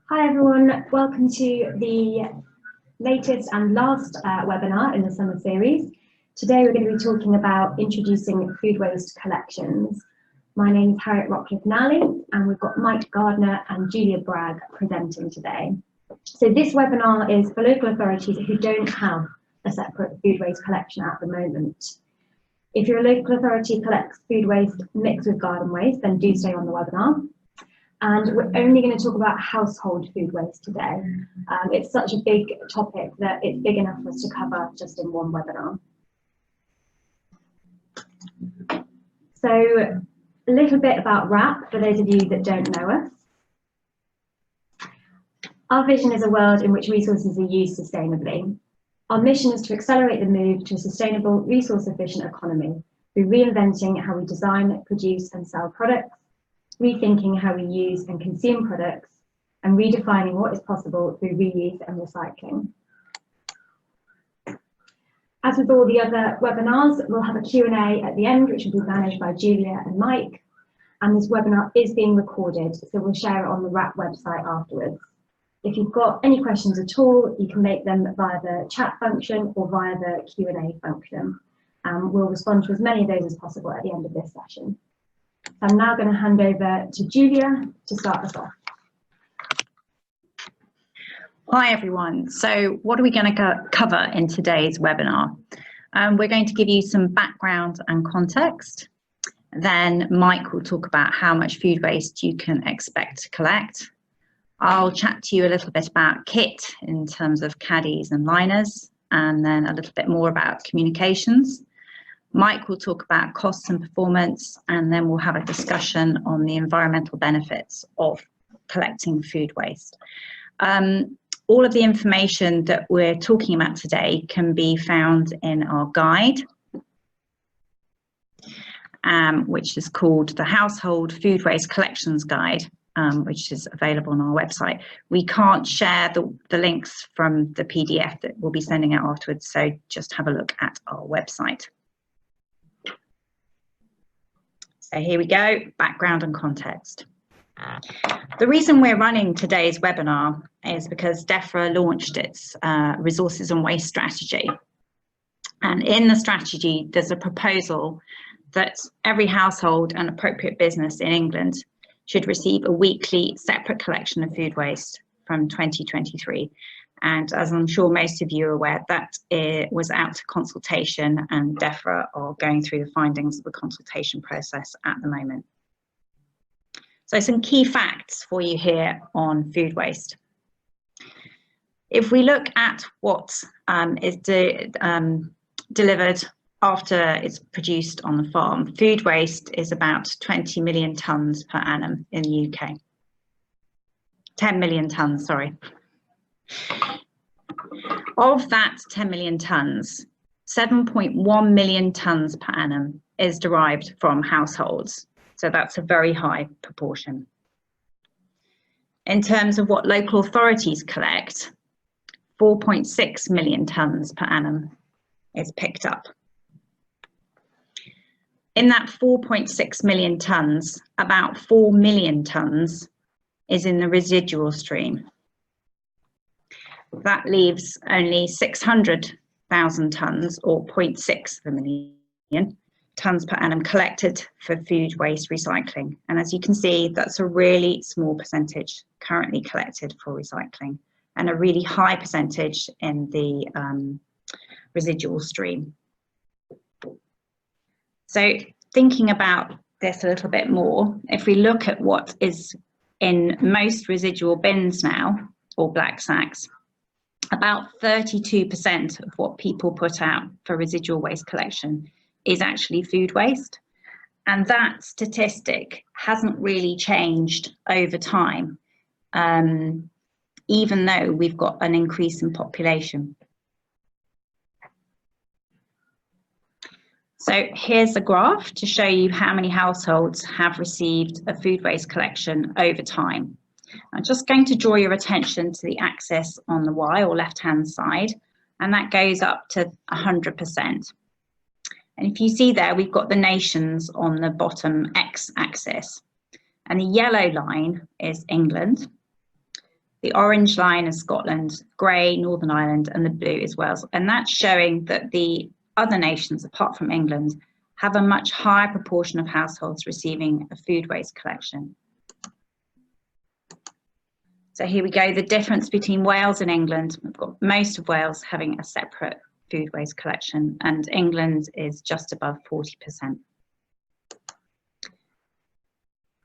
Hi everyone, welcome to the latest and last webinar in the summer series. Today we're going to be talking about introducing food waste collections. My name is Harriet Rockcliffe-Nally and we've got Mike Gardner and Julia Bragg presenting today. So this webinar is for local authorities who don't have a separate food waste collection at the moment. If your local authority collects food waste mixed with garden waste, then do stay on the webinar. And we're only going to talk about household food waste today. It's such a big topic that it's big enough for us to cover just in one webinar. So a little bit about WRAP for those of you that don't know us. Our vision is a world in which resources are used sustainably. Our mission is to accelerate the move to a sustainable, resource-efficient economy through reinventing how we design, produce and sell products, rethinking how we use and consume products, and redefining what is possible through reuse and recycling. As with all the other webinars, we'll have a Q&A at the end, which will be managed by Julia and Mike. And this webinar is being recorded, so we'll share it on the WRAP website afterwards. If you've got any questions at all, you can make them via the chat function or via the Q&A function. We'll respond to as many of those as possible at the end of this session. I'm now going to hand over to Julia to start us off. Hi everyone. So what are we going to cover in today's webinar? We're going to give you some background and context. Then Mike will talk about how much food waste you can expect to collect. I'll chat to you a little bit about kit in terms of caddies and liners, and then a little bit more about communications. Mike will talk about costs and performance, and then we'll have a discussion on the environmental benefits of collecting food waste. All of the information that we're talking about today can be found in our guide, which is called the Household Food Waste Collections Guide, which is available on our website. We can't share the links from the PDF that we'll be sending out afterwards, so just have a look at our website. So here we go, background and context. The reason we're running today's webinar is because DEFRA launched its resources and waste strategy. And in the strategy, there's a proposal that every household and appropriate business in England should receive a weekly separate collection of food waste from 2023. And as I'm sure most of you are aware, that it was out to consultation, and DEFRA are going through the findings of the consultation process at the moment. So some key facts for you here on food waste. If we look at what is delivered after it's produced on the farm, food waste is about 20 million tonnes per annum in the UK. 10 million tonnes, sorry. Of that 10 million tonnes, 7.1 million tonnes per annum is derived from households. So that's a very high proportion. In terms of what local authorities collect, 4.6 million tonnes per annum is picked up. In that 4.6 million tonnes, about 4 million tonnes is in the residual stream. That leaves only 600,000 tonnes, or 0.6 of a million tonnes per annum collected for food waste recycling. And as you can see, that's a really small percentage currently collected for recycling, and a really high percentage in the residual stream. So thinking about this a little bit more, if we look at what is in most residual bins now, or black sacks, about 32% of what people put out for residual waste collection is actually food waste. And that statistic hasn't really changed over time, even though we've got an increase in population. So here's a graph to show you how many households have received a food waste collection over time. I'm just going to draw your attention to the axis on the Y, or left-hand side, and that goes up to 100%. And if you see there, we've got the nations on the bottom X-axis. And the yellow line is England. The orange line is Scotland, grey, Northern Ireland, and the blue is Wales. And that's showing that the other nations, apart from England, have a much higher proportion of households receiving a food waste collection. So here we go, the difference between Wales and England. We've got most of Wales having a separate food waste collection, and England is just above 40%.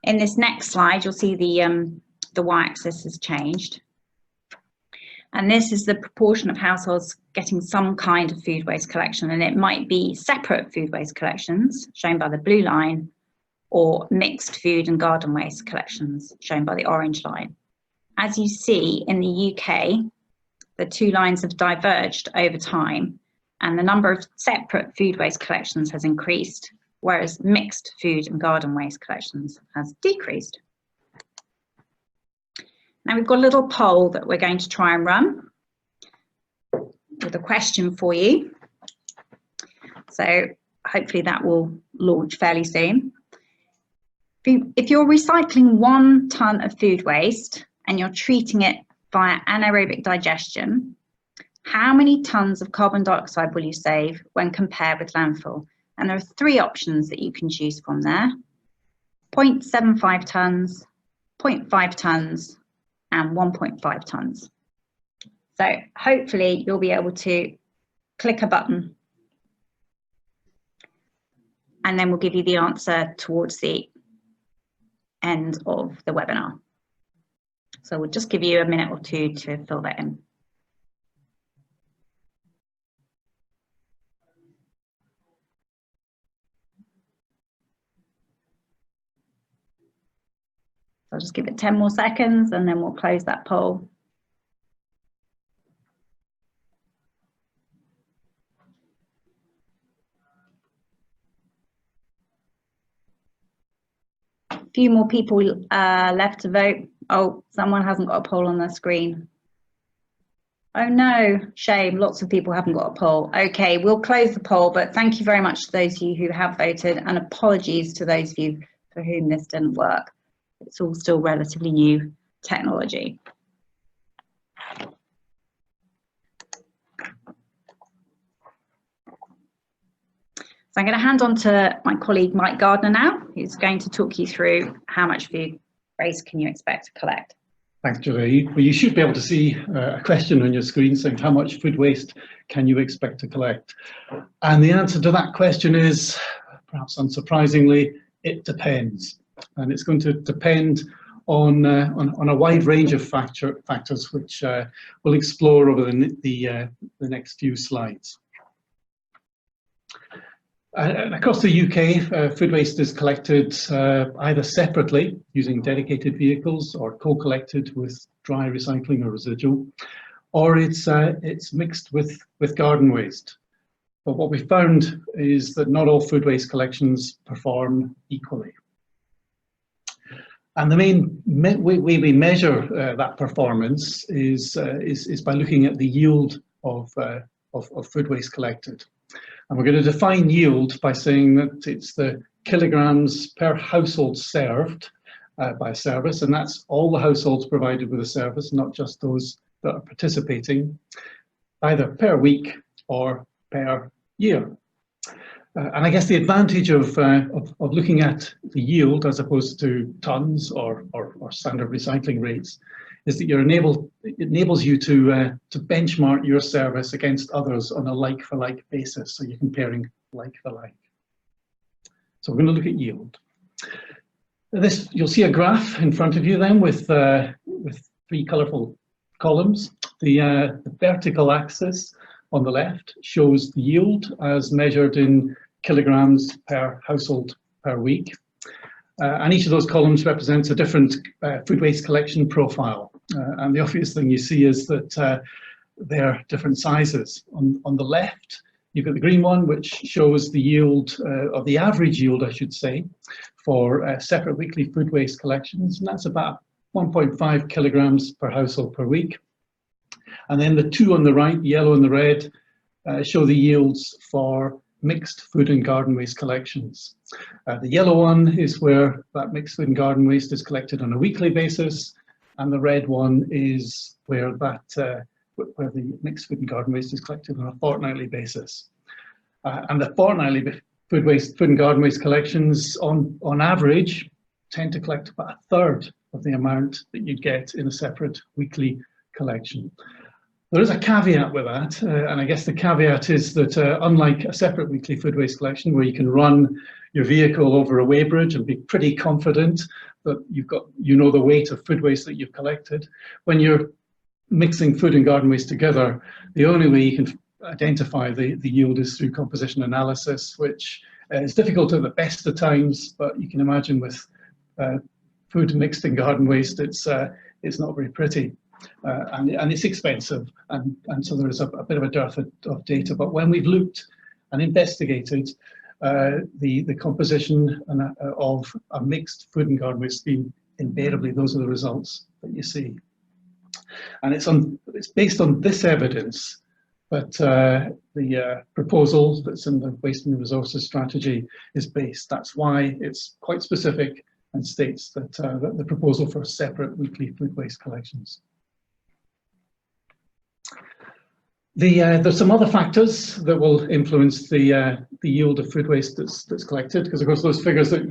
In this next slide, you'll see the y-axis has changed. And this is the proportion of households getting some kind of food waste collection, and it might be separate food waste collections, shown by the blue line, or mixed food and garden waste collections, shown by the orange line. As you see, in the UK, the two lines have diverged over time, and the number of separate food waste collections has increased, whereas mixed food and garden waste collections has decreased. Now we've got a little poll that we're going to try and run with a question for you. So hopefully that will launch fairly soon. If you're recycling 1 tonne of food waste and you're treating it via anaerobic digestion, how many tonnes of carbon dioxide will you save when compared with landfill? And there are 3 options that you can choose from there: 0.75 tonnes, 0.5 tonnes, and 1.5 tonnes. So hopefully you'll be able to click a button and then we'll give you the answer towards the end of the webinar. So we'll just give you a minute or 2 to fill that in. So I'll just give it 10 more seconds and then we'll close that poll. A few more people left to vote. Oh, someone hasn't got a poll on their screen. Oh no, shame, lots of people haven't got a poll. Okay, we'll close the poll, but thank you very much to those of you who have voted, and apologies to those of you for whom this didn't work. It's all still relatively new technology. So I'm going to hand on to my colleague Mike Gardner now, who's going to talk you through how much food waste can you expect to collect. Thanks, Julie. Well, you should be able to see a question on your screen saying how much food waste can you expect to collect? And the answer to that question is, perhaps unsurprisingly, it depends. And it's going to depend on a wide range of factors, which we'll explore over the next few slides. Across the UK, food waste is collected either separately using dedicated vehicles or co-collected with dry recycling or residual, or it's mixed with garden waste. But what we found is that not all food waste collections perform equally. And the main way we measure that performance is by looking at the yield of food waste collected. And we're going to define yield by saying that it's the kilograms per household served by a service, and that's all the households provided with a service, not just those that are participating, either per week or per year. And I guess the advantage of looking at the yield as opposed to tonnes or standard recycling rates is that it enables you to benchmark your service against others on a like-for-like basis, so you're comparing like-for-like. So we're going to look at yield. This, you'll see a graph in front of you then with 3 colourful columns. The vertical axis on the left shows the yield as measured in kilograms per household per week. And each of those columns represents a different food waste collection profile. And the obvious thing you see is that they're different sizes. On the left, you've got the green one, which shows the yield, or the average yield, I should say, for separate weekly food waste collections. And that's about 1.5 kilograms per household per week. And then the 2 on the right, the yellow and the red, show the yields for mixed food and garden waste collections. The yellow one is where that mixed food and garden waste is collected on a weekly basis, and the red one is where where the mixed food and garden waste is collected on a fortnightly basis. And the fortnightly food and garden waste collections, on average, tend to collect about a third of the amount that you get in a separate weekly collection. There is a caveat with that, and I guess the caveat is that unlike a separate weekly food waste collection where you can run your vehicle over a weighbridge and be pretty confident that you know the weight of food waste that you've collected, when you're mixing food and garden waste together, the only way you can identify the yield is through composition analysis, which is difficult at the best of times, but you can imagine with food mixed in garden waste, it's not very pretty. And it's expensive, and so there is a bit of a dearth of data. But when we've looked and investigated the composition of a mixed food and garden waste scheme, invariably those are the results that you see. And it's based on this evidence that the proposal that's in the Waste and Resources Strategy is based. That's why it's quite specific and states that the proposal for separate weekly food waste collections. There's some other factors that will influence the yield of food waste that's collected, because of course those figures that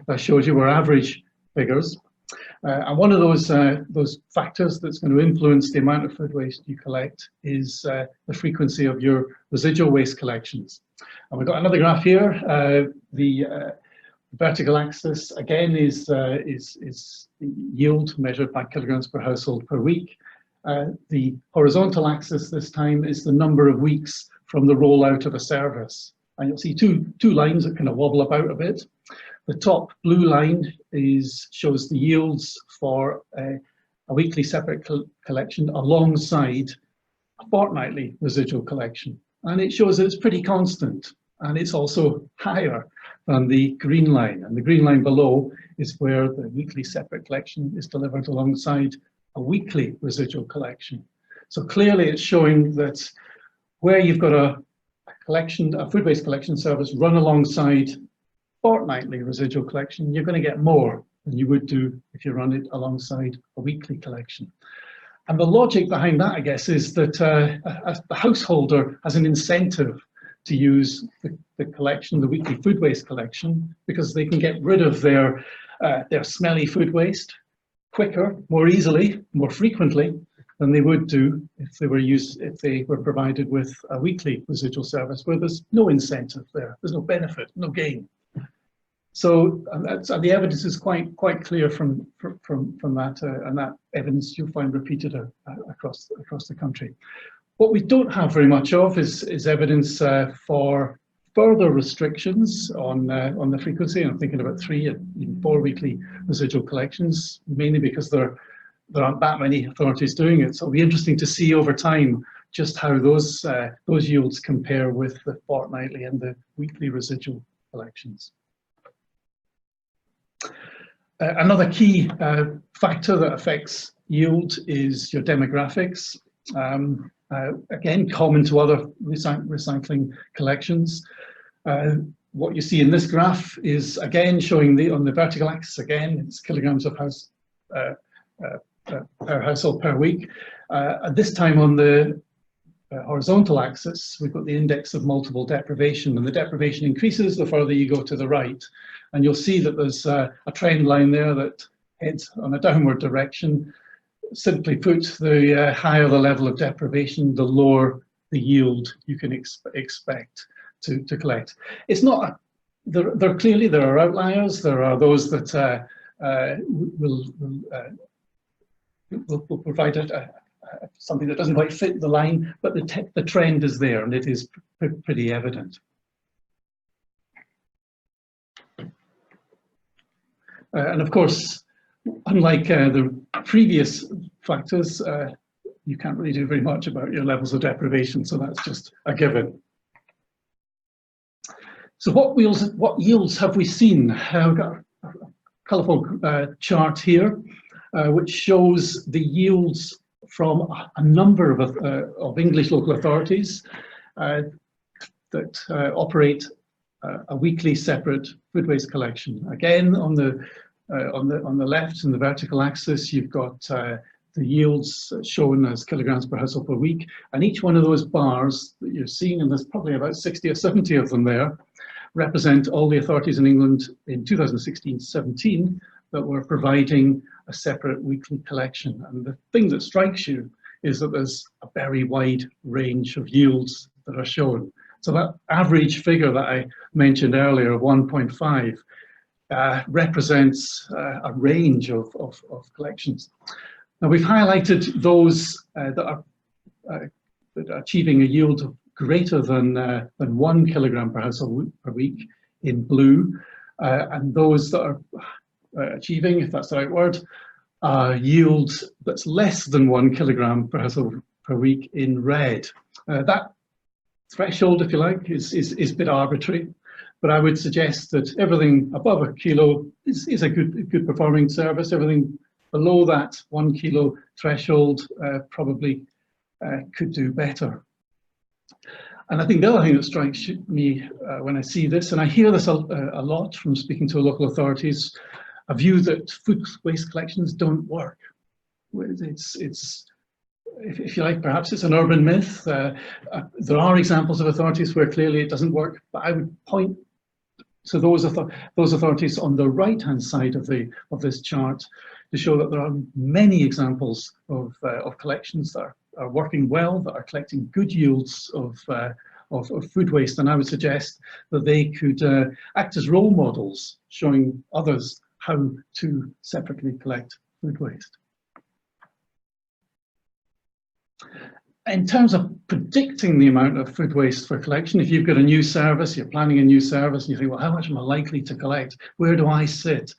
I showed you were average figures, and one of those factors that's going to influence the amount of food waste you collect is the frequency of your residual waste collections. And we've got another graph here. The vertical axis again is yield measured by kilograms per household per week. The horizontal axis this time is the number of weeks from the rollout of a service. And you'll see two lines that kind of wobble about a bit. The top blue line shows the yields for a weekly separate collection alongside a fortnightly residual collection. And it shows that it's pretty constant, and it's also higher than the green line. And the green line below is where the weekly separate collection is delivered alongside a weekly residual collection. So clearly it's showing that where you've got a food waste collection service run alongside fortnightly residual collection, you're going to get more than you would do if you run it alongside a weekly collection. And the logic behind that, I guess, is that the householder has an incentive to use the collection, the weekly food waste collection, because they can get rid of their smelly food waste quicker, more easily, more frequently than they would do if they were provided with a weekly residual service where there's no incentive there, there's no benefit, no gain. So the evidence is quite clear from that, and that evidence you'll find repeated across the country. What we don't have very much of is evidence for further restrictions on the frequency. I'm thinking about 3 and even 4 weekly residual collections, mainly because there aren't that many authorities doing it. So it'll be interesting to see over time just how those yields compare with the fortnightly and the weekly residual collections. Another key factor that affects yield is your demographics. Again, common to other recycling collections. What you see in this graph is again showing on the vertical axis again, it's kilograms of per household per week. At this time on the horizontal axis, we've got the index of multiple deprivation, and the deprivation increases the further you go to the right. And you'll see that there's a trend line there that heads on a downward direction. Simply put, the higher the level of deprivation, the lower the yield you can expect to collect. It's not, clearly there are outliers. There are those that will provide something that doesn't quite fit the line, but the trend is there, and it is pretty evident. And of course, unlike the previous factors, you can't really do very much about your levels of deprivation, so that's just a given. So what yields have we seen? I've got a colourful chart here, which shows the yields from a number of English local authorities. that operate a weekly separate food waste collection. Again, on the left, in the vertical axis, you've got the yields shown as kilograms per household per week, and each one of those bars that you're seeing, and there's probably about 60 or 70 of them there, represent all the authorities in England in 2016-17 that were providing a separate weekly collection. And the thing that strikes you is that there's a very wide range of yields that are shown. So that average figure that I mentioned earlier of 1.5 represents a range of collections. Now, we've highlighted those that are achieving a yield of greater than 1 kilogram per household per week in blue, and those that are achieving, if that's the right word, yield that's less than 1 kilogram per household per week in red. That threshold, if you like, is a bit arbitrary, but I would suggest that everything above a kilo is a good performing service. Everything below that 1 kilo threshold probably could do better. And I think the other thing that strikes me when I see this, and I hear this a lot from speaking to local authorities, a view that food waste collections don't work. If you like, perhaps it's an urban myth. There are examples of authorities where clearly it doesn't work, but I would point to those authorities on the right-hand side of this chart to show that there are many examples of collections that are working well, that are collecting good yields of food waste, and I would suggest that they could act as role models, showing others how to separately collect food waste. In terms of predicting the amount of food waste for collection, if you've got a new service, you're planning a new service, and you think, well, how much am I likely to collect? Where do I sit,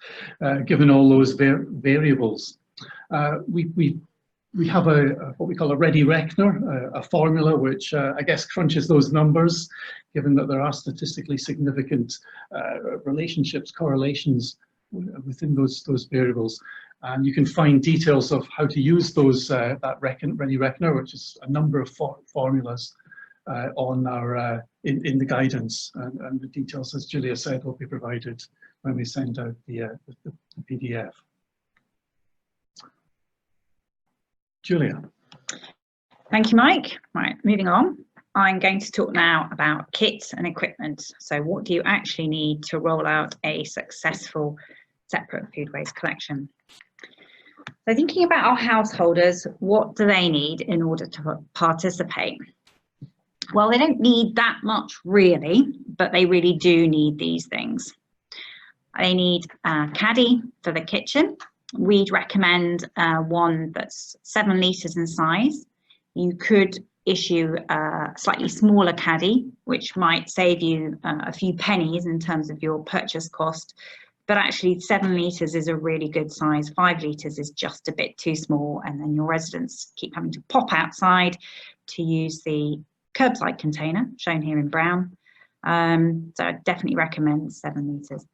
given all those variables? We have what we call a ready reckoner, a formula which I guess crunches those numbers, given that there are statistically significant relationships, correlations within those variables. And you can find details of how to use those that ready reckoner, which is a number of formulas on our in the guidance, and the details, as Julia said, will be provided when we send out the PDF. Julia. Thank you, Mike. Right, moving on. I'm going to talk now about kit and equipment. So what do you actually need to roll out a successful separate food waste collection? So thinking about our householders, what do they need in order to participate? Well, they don't need that much really, but they really do need these things. They need a caddy for the kitchen. We'd recommend one that's 7 litres in size. You could issue a slightly smaller caddy, which might save you a few pennies in terms of your purchase cost. But actually 7 litres is a really good size. 5 litres is just a bit too small, and then your residents keep having to pop outside to use the curbside container, shown here in brown. So I definitely recommend 7 litres.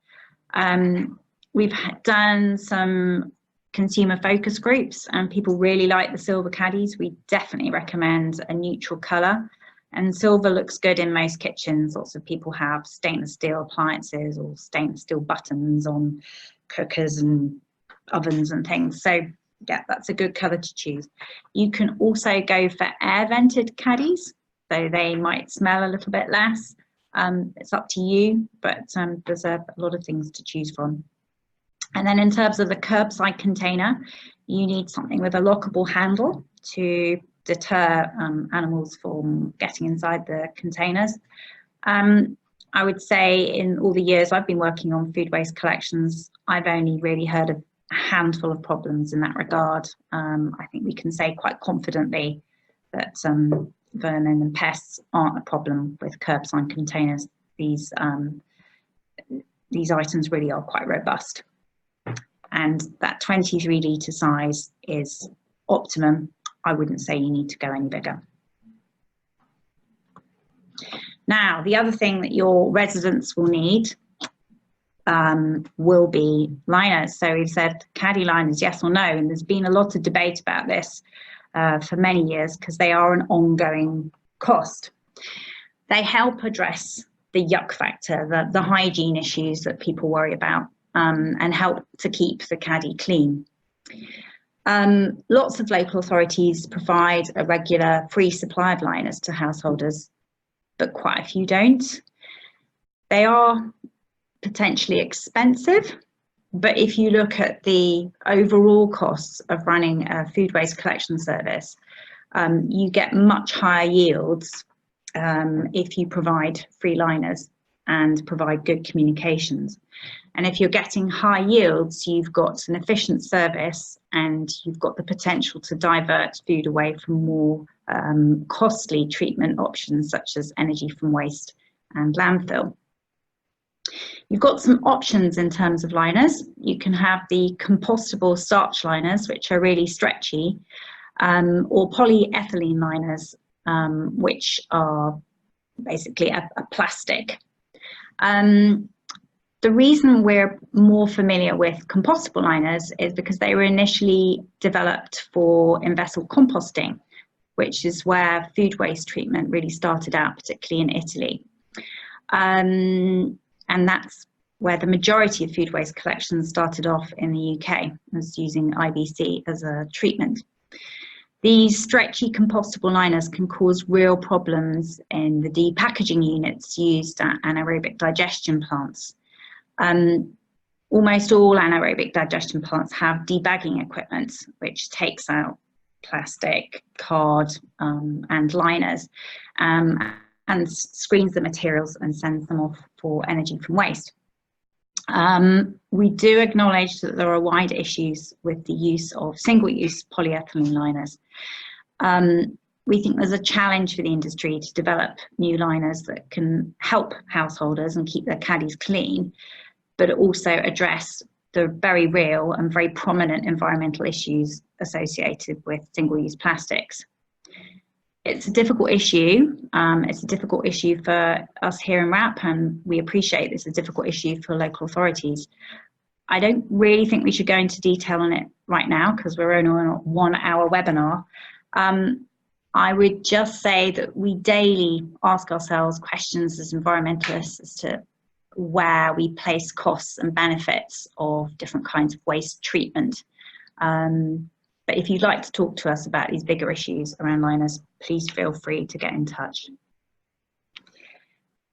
We've done some consumer focus groups, and people really like the silver caddies. We definitely recommend a neutral colour. And silver looks good in most kitchens. Lots of people have stainless steel appliances or stainless steel buttons on cookers and ovens and things. So yeah, that's a good colour to choose. You can also go for air vented caddies, so they might smell a little bit less. It's up to you, but there's a lot of things to choose from. And then in terms of the curbside container, you need something with a lockable handle to deter animals from getting inside the containers. I would say in all the years I've been working on food waste collections, I've only really heard of a handful of problems in that regard. I think we can say quite confidently that vermin and pests aren't a problem with curbside containers. These items really are quite robust. And that 23 litre size is optimum. I wouldn't say you need to go any bigger. Now, the other thing that your residents will need will be liners. So we've said caddy liners, yes or no, and there's been a lot of debate about this for many years because they are an ongoing cost. They help address the yuck factor, the hygiene issues that people worry about, and help to keep the caddy clean. Lots of local authorities provide a regular free supply of liners to householders, but quite a few don't. They are potentially expensive, but if you look at the overall costs of running a food waste collection service, you get much higher yields if you provide free liners and provide good communications. And if you're getting high yields, you've got an efficient service and you've got the potential to divert food away from more costly treatment options such as energy from waste and landfill. You've got some options in terms of liners. You can have the compostable starch liners, which are really stretchy, or polyethylene liners, which are basically a plastic. The reason we're more familiar with compostable liners is because they were initially developed for in-vessel composting, which is where food waste treatment really started out, particularly in Italy. And that's where the majority of food waste collections started off in the UK, as using IBC as a treatment. These stretchy compostable liners can cause real problems in the depackaging units used at anaerobic digestion plants. Almost all anaerobic digestion plants have debagging equipment, which takes out plastic, card, and liners, and screens the materials and sends them off for energy from waste. We do acknowledge that there are wide issues with the use of single-use polyethylene liners. We think there's a challenge for the industry to develop new liners that can help householders and keep their caddies clean, but also address the very real and very prominent environmental issues associated with single-use plastics. It's a difficult issue. It's a difficult issue for us here in WRAP, and we appreciate it's a difficult issue for local authorities. I don't really think we should go into detail on it right now because we're only on a 1-hour webinar. I would just say that we daily ask ourselves questions as environmentalists as to where we place costs and benefits of different kinds of waste treatment. But if you'd like to talk to us about these bigger issues around liners, please feel free to get in touch.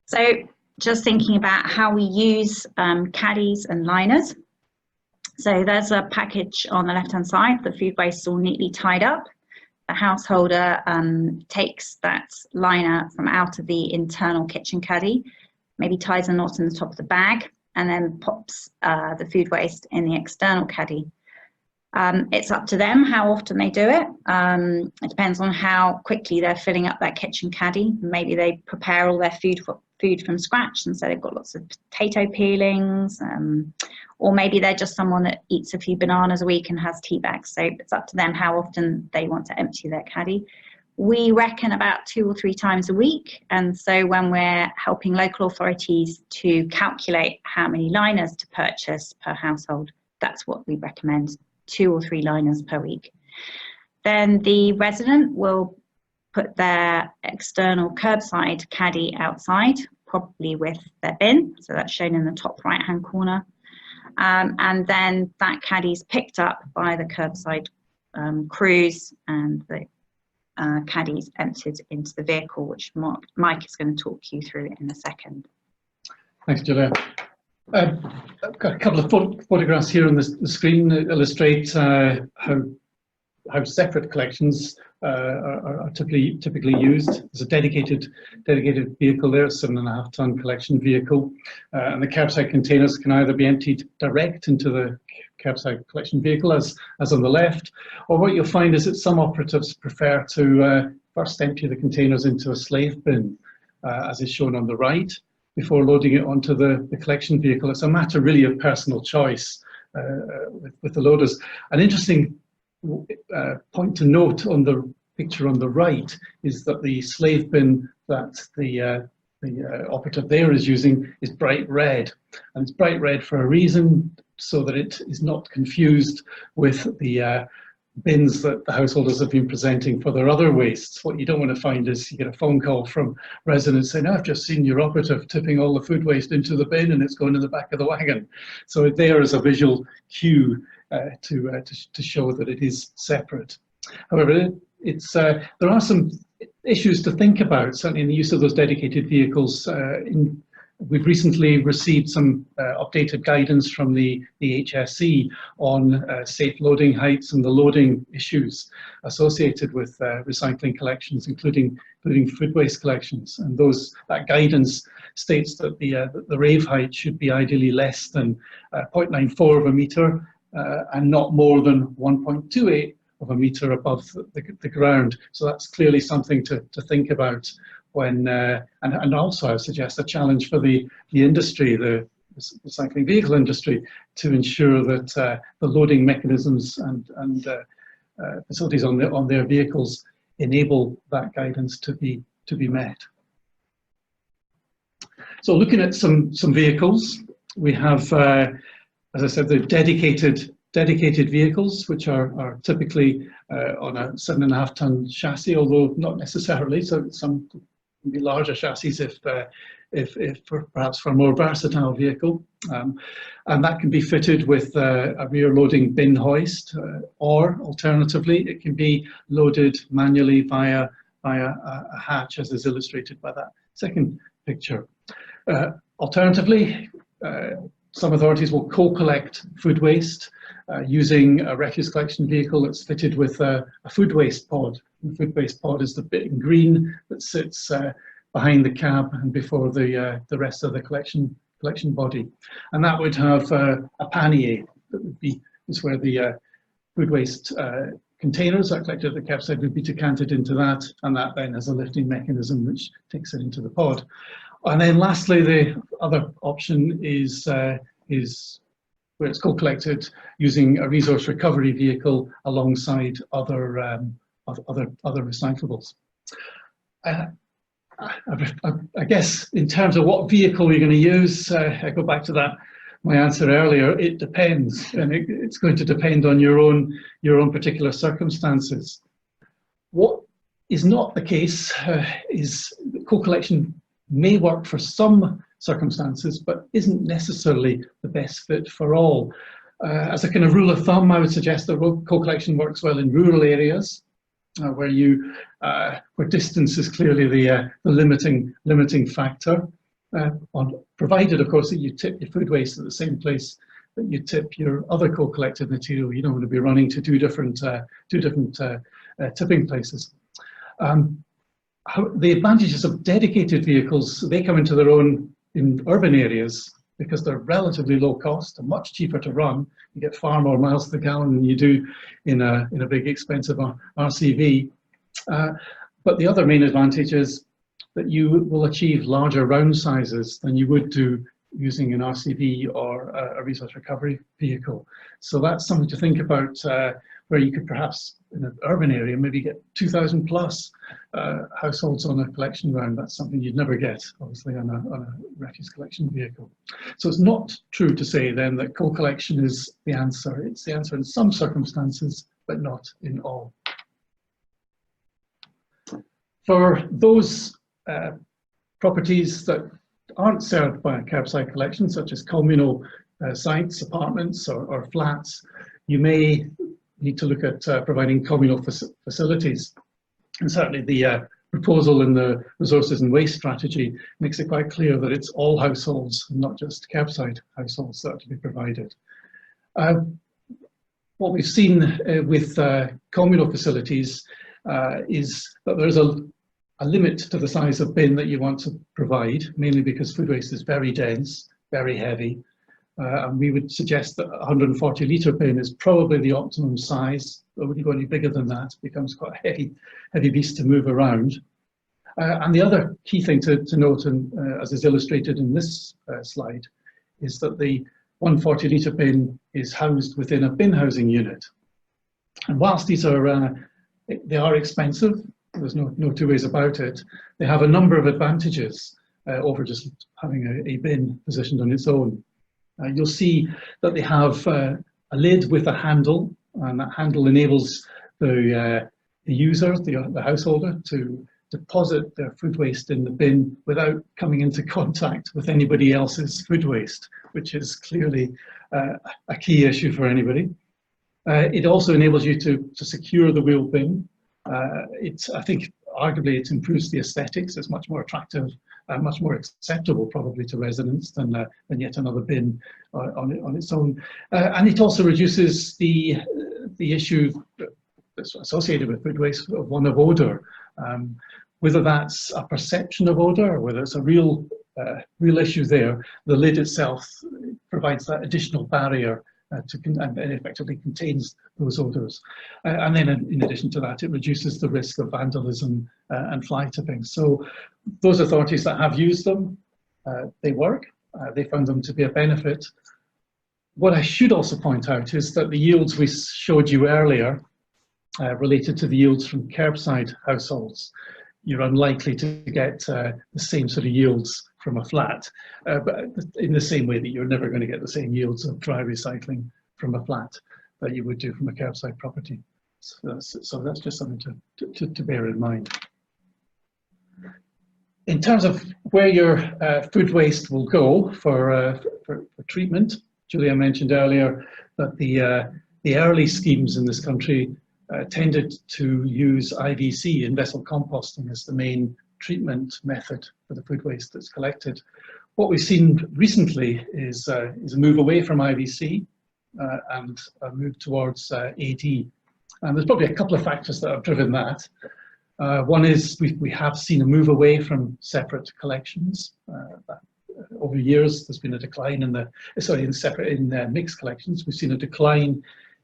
So just thinking about how we use caddies and liners. So there's a package on the left-hand side. The food waste is all neatly tied up. The householder takes that liner from out of the internal kitchen caddy, maybe ties a knot in the top of the bag, and then pops the food waste in the external caddy. It's up to them how often they do it. It depends on how quickly they're filling up their kitchen caddy. Maybe they prepare all their food from scratch, and so they've got lots of potato peelings, or maybe they're just someone that eats a few bananas a week and has tea bags. So it's up to them how often they want to empty their caddy. We reckon about 2 or 3 times a week, and so when we're helping local authorities to calculate how many liners to purchase per household, that's what we recommend. 2 or 3 liners per week. Then the resident will put their external curbside caddy outside, probably with their bin, so that's shown in the top right-hand corner. And then that caddy is picked up by the curbside crews, and the caddy is emptied into the vehicle, which Mike is going to talk you through in a second. Thanks, Julia. I've got a couple of photographs here on the screen that illustrate how separate collections are typically used. There's a dedicated vehicle there, a 7.5 ton collection vehicle, and the curbside containers can either be emptied direct into the curbside collection vehicle, as on the left, or what you'll find is that some operatives prefer to first empty the containers into a slave bin, as is shown on the right, before loading it onto the collection vehicle. It's a matter really of personal choice with the loaders. An interesting point to note on the picture on the right is that the slave bin that the operative there is using is bright red, and it's bright red for a reason, so that it is not confused with the bins that the householders have been presenting for their other wastes. What you don't want to find is you get a phone call from residents saying, I've just seen your operative tipping all the food waste into the bin and it's going in the back of the wagon. So there is a visual cue to show that it is separate. However, there are some issues to think about, certainly in the use of those dedicated vehicles. We've recently received some updated guidance from the HSE on safe loading heights and the loading issues associated with recycling collections, including food waste collections. And that guidance states that the rave height should be ideally less than 0.94 of a metre and not more than 1.28 of a metre above the ground. So that's clearly something to think about when, and also I would suggest a challenge for the industry, the recycling vehicle industry, to ensure that the loading mechanisms and facilities on their vehicles enable that guidance to be met. So looking at some vehicles, we have, as I said, the dedicated vehicles, which are typically on a 7.5 ton chassis, although not necessarily. So some can be larger chassis if perhaps for a more versatile vehicle, and that can be fitted with a rear loading bin hoist, or alternatively it can be loaded manually via a hatch, as is illustrated by that second picture. Alternatively, some authorities will co-collect food waste using a refuse collection vehicle that's fitted with a food waste pod. The food waste pod is the bit in green that sits behind the cab and before the rest of the collection body. And that would have a pannier that is where the food waste containers that are collected at the cab side would be decanted into that, and that then has a lifting mechanism which takes it into the pod. And then lastly, the other option is where it's co-collected using a resource recovery vehicle alongside other recyclables. I guess in terms of what vehicle you're going to use, I go back to my answer earlier. It depends, and it's going to depend on your own particular circumstances. What is not the case is that co-collection may work for some circumstances, but isn't necessarily the best fit for all. As a kind of rule of thumb, I would suggest that co-collection works well in rural areas, where distance is clearly the limiting factor. Provided, of course, that you tip your food waste at the same place that you tip your other co-collected material. You don't want to be running to two different tipping places. The advantages of dedicated vehicles, they come into their own in urban areas because they're relatively low cost and much cheaper to run. You get far more miles per gallon than you do in a big expensive RCV. But the other main advantage is that you will achieve larger round sizes than you would do using an RCV or a resource recovery vehicle. So that's something to think about, where you could perhaps in an urban area maybe get 2,000 plus households on a collection round. That's something you'd never get, obviously, on a refuse collection vehicle. So it's not true to say then that co-collection is the answer. It's the answer in some circumstances, but not in all. For those properties that aren't served by a curbside collection, such as communal sites, apartments or flats, you may need to look at providing communal facilities. And certainly the proposal in the resources and waste strategy makes it quite clear that it's all households, not just curbside households, that are to be provided. What we've seen with communal facilities is that there's a limit to the size of bin that you want to provide, mainly because food waste is very dense, very heavy. And we would suggest that 140 litre bin is probably the optimum size. But when you go any bigger than that, it becomes quite a heavy beast to move around. And the other key thing to note, and as is illustrated in this slide, is that the 140 litre bin is housed within a bin housing unit. And whilst these are, they are expensive, there's no two ways about it, they have a number of advantages over just having a bin positioned on its own. You'll see that they have a lid with a handle and that handle enables the user, the householder, to deposit their food waste in the bin without coming into contact with anybody else's food waste, which is clearly a key issue for anybody. It also enables you to secure the wheel bin. I think arguably it improves the aesthetics. It's much more attractive, much more acceptable probably to residents than yet another bin on its own. And it also reduces the issue that's associated with food waste, one of odour. Whether that's a perception of odour or whether it's a real issue there, the lid itself provides that additional barrier and effectively contains those odours. And then in addition to that, it reduces the risk of vandalism and fly tipping. So those authorities that have used them, they work. They found them to be a benefit. What I should also point out is that the yields we showed you earlier related to the yields from curbside households. You're unlikely to get the same sort of yields from a flat, but in the same way that you're never going to get the same yields of dry recycling from a flat that you would do from a curbside property. So that's just something to bear in mind. In terms of where your food waste will go for treatment, Julia mentioned earlier that the early schemes in this country tended to use IVC, in-vessel composting, as the main treatment method for the food waste that's collected. What we've seen recently is a move away from IVC and a move towards AD. And there's probably a couple of factors that have driven that. One is we have seen a move away from separate collections. Over years, there's been a decline in mixed collections. We've seen a decline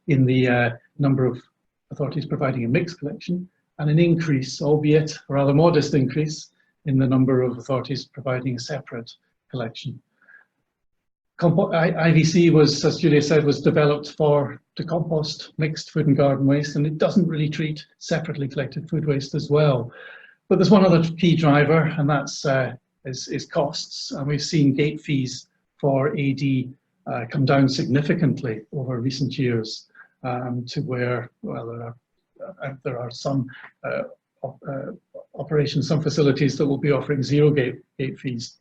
in the number of authorities providing a mixed collection, and an increase, albeit a rather modest increase, in the number of authorities providing a separate collection. IVC was, as Julia said, was developed to compost mixed food and garden waste, and it doesn't really treat separately collected food waste as well. But there's one other key driver, and that's is costs, and we've seen gate fees for AD come down significantly over recent years. To where, well, there are some operations, some facilities that will be offering zero gate fees.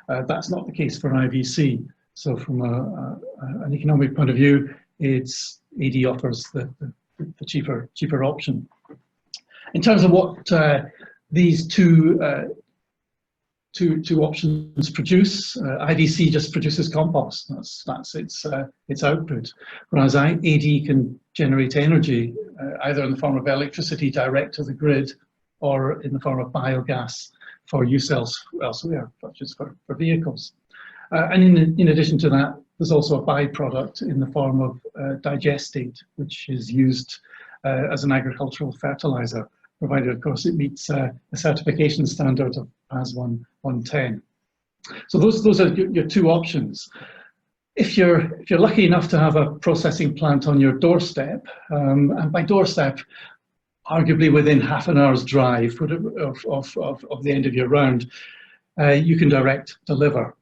That's not the case for IVC. So from an economic point of view, AD offers the cheaper option. In terms of what these two options produce, IVC just produces compost. That's its output, whereas AD can generate energy either in the form of electricity direct to the grid or in the form of biogas for use elsewhere, such as for vehicles. And in addition to that, there's also a byproduct in the form of digestate, which is used as an agricultural fertilizer, provided, of course, it meets a certification standard of PAS 110. So those are your two options. If you're lucky enough to have a processing plant on your doorstep, and by doorstep, arguably within half an hour's drive of the end of your round, you can direct deliver.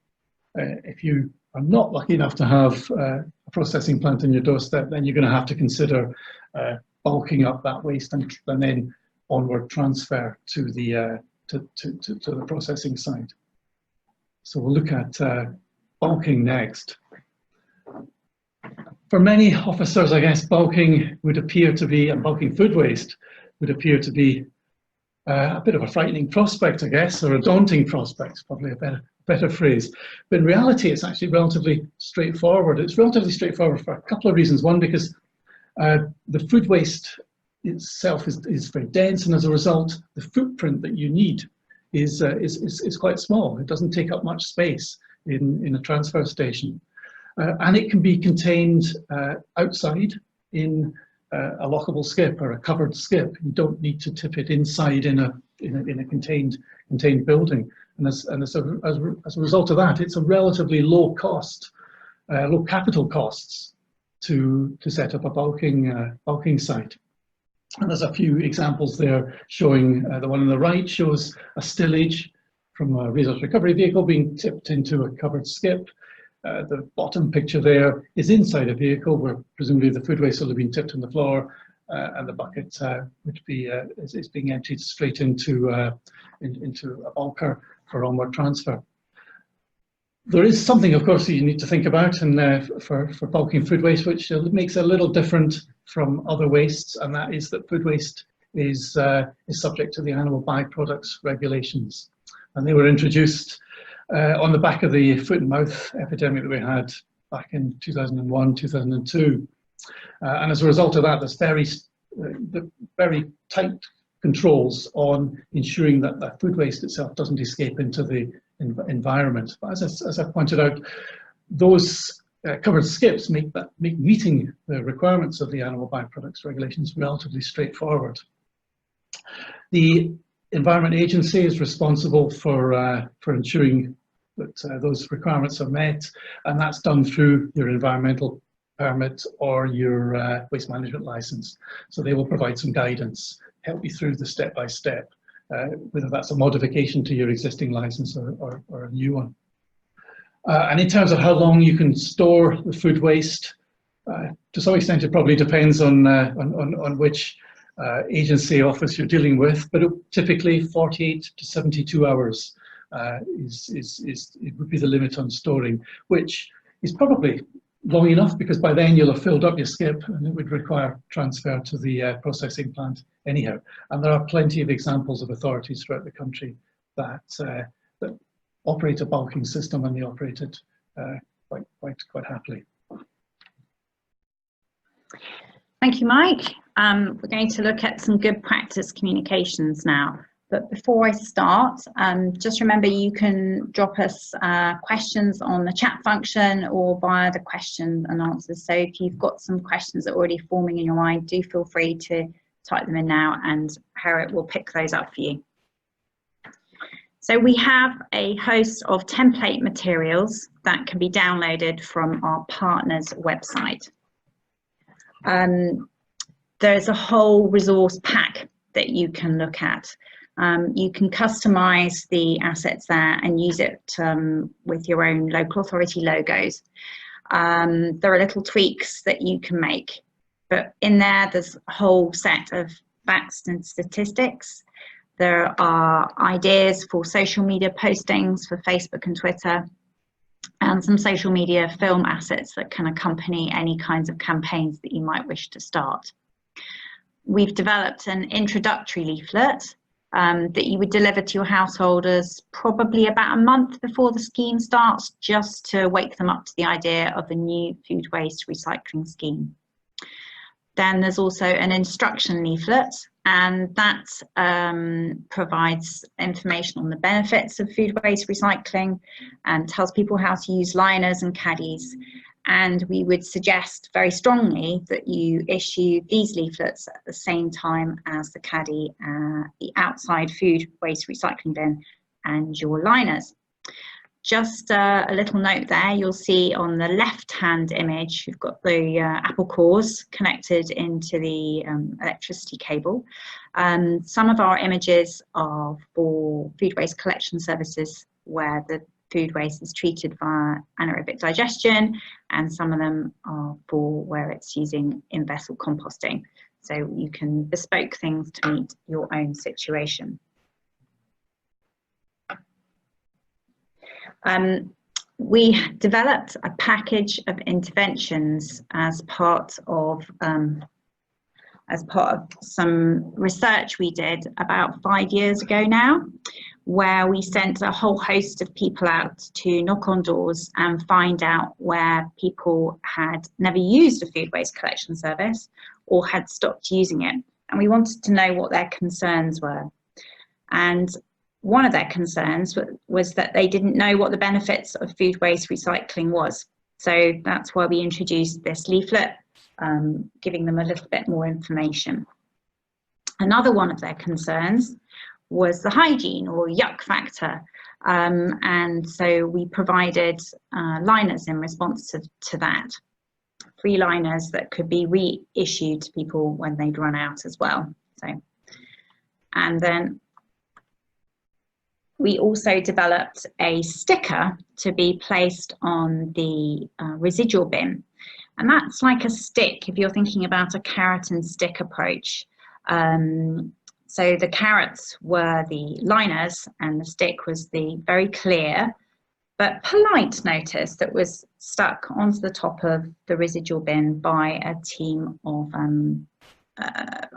If you are not lucky enough to have a processing plant on your doorstep, then you're going to have to consider bulking up that waste and then onward transfer to the processing site. So we'll look at bulking next. For many officers, I guess bulking would appear to be, and bulking food waste would appear to be a bit of a frightening prospect, I guess, or a daunting prospect, probably a better phrase. But in reality, it's actually relatively straightforward. It's relatively straightforward for a couple of reasons. One, because the food waste itself is very dense, and as a result, the footprint that you need is quite small. It doesn't take up much space in a transfer station. And it can be contained outside in a lockable skip or a covered skip. You don't need to tip it inside in a contained building. And as a result of that, it's a relatively low capital costs to set up a bulking site. And there's a few examples there showing, the one on the right shows a stillage from a resource recovery vehicle being tipped into a covered skip. The bottom picture there is inside a vehicle where presumably the food waste will have been tipped on the floor, and the bucket is being emptied straight into a bulker for onward transfer. There is something, of course, that you need to think about, and for bulking food waste, which makes it a little different from other wastes, and that is that food waste is subject to the animal byproducts regulations, and they were introduced on the back of the foot and mouth epidemic that we had back in 2001, 2002. And as a result of that, there's very tight controls on ensuring that that food waste itself doesn't escape into the environment. But as I pointed out, those covered skips make meeting the requirements of the animal byproducts regulations relatively straightforward. The Environment Agency is responsible for ensuring that those requirements are met, and that's done through your environmental permit or your waste management license. So they will provide some guidance, help you through the step-by-step, whether that's a modification to your existing license or a new one. And in terms of how long you can store the food waste, to some extent it probably depends on which agency office you're dealing with, but typically 48 to 72 hours it would be the limit on storing, which is probably long enough because by then you'll have filled up your skip and it would require transfer to the processing plant anyhow. And there are plenty of examples of authorities throughout the country that operate a bulking system, and they operate it quite happily. Thank you, Mike. We're going to look at some good practice communications now. But before I start, just remember you can drop us questions on the chat function or via the question and answers. So if you've got some questions that are already forming in your mind, do feel free to type them in now and Harriet will pick those up for you. So we have a host of template materials that can be downloaded from our partners' website. There's a whole resource pack that you can look at. You can customize the assets there and use it with your own local authority logos. There are little tweaks that you can make, but in there's a whole set of facts and statistics. There are ideas for social media postings for Facebook and Twitter, and some social media film assets that can accompany any kinds of campaigns that you might wish to start. We've developed an introductory leaflet that you would deliver to your householders probably about a month before the scheme starts, just to wake them up to the idea of a new food waste recycling scheme. Then there's also an instruction leaflet, and that provides information on the benefits of food waste recycling and tells people how to use liners and caddies. And we would suggest very strongly that you issue these leaflets at the same time as the caddy, the outside food waste recycling bin, and your liners. Just a little note there, you'll see on the left-hand image, you've got the apple cores connected into the electricity cable. Some of our images are for food waste collection services where the food waste is treated via anaerobic digestion, and some of them are for where it's using in-vessel composting. So you can bespoke things to meet your own situation. We developed a package of interventions as part of some research we did about 5 years ago now, where we sent a whole host of people out to knock on doors and find out where people had never used a food waste collection service or had stopped using it. And we wanted to know what their concerns were. And one of their concerns was that they didn't know what the benefits of food waste recycling was. So that's why we introduced this leaflet, giving them a little bit more information. Another one of their concerns was the hygiene or yuck factor. And so we provided liners in response to that. Free liners that could be reissued to people when they'd run out as well. So, and then, we also developed a sticker to be placed on the residual bin. And that's like a stick if you're thinking about a carrot and stick approach. So the carrots were the liners and the stick was the very clear but polite notice that was stuck onto the top of the residual bin by a team of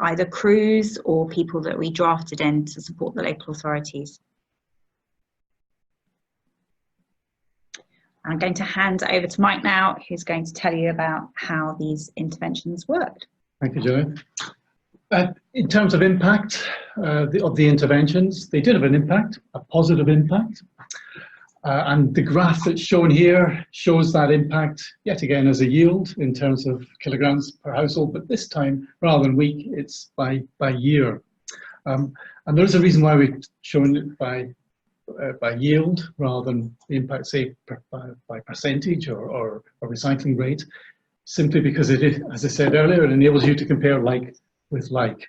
either crews or people that we drafted in to support the local authorities. I'm going to hand over to Mike now, who's going to tell you about how these interventions worked. Thank you, Joe. In terms of impact of the interventions, they did have an impact, a positive impact. And the graph that's shown here shows that impact yet again as a yield in terms of kilograms per household, but this time rather than week, it's by year. And there is a reason why we've shown it by yield rather than the impact, say, by percentage or recycling rate, simply because it is, as I said earlier, it enables you to compare like with like.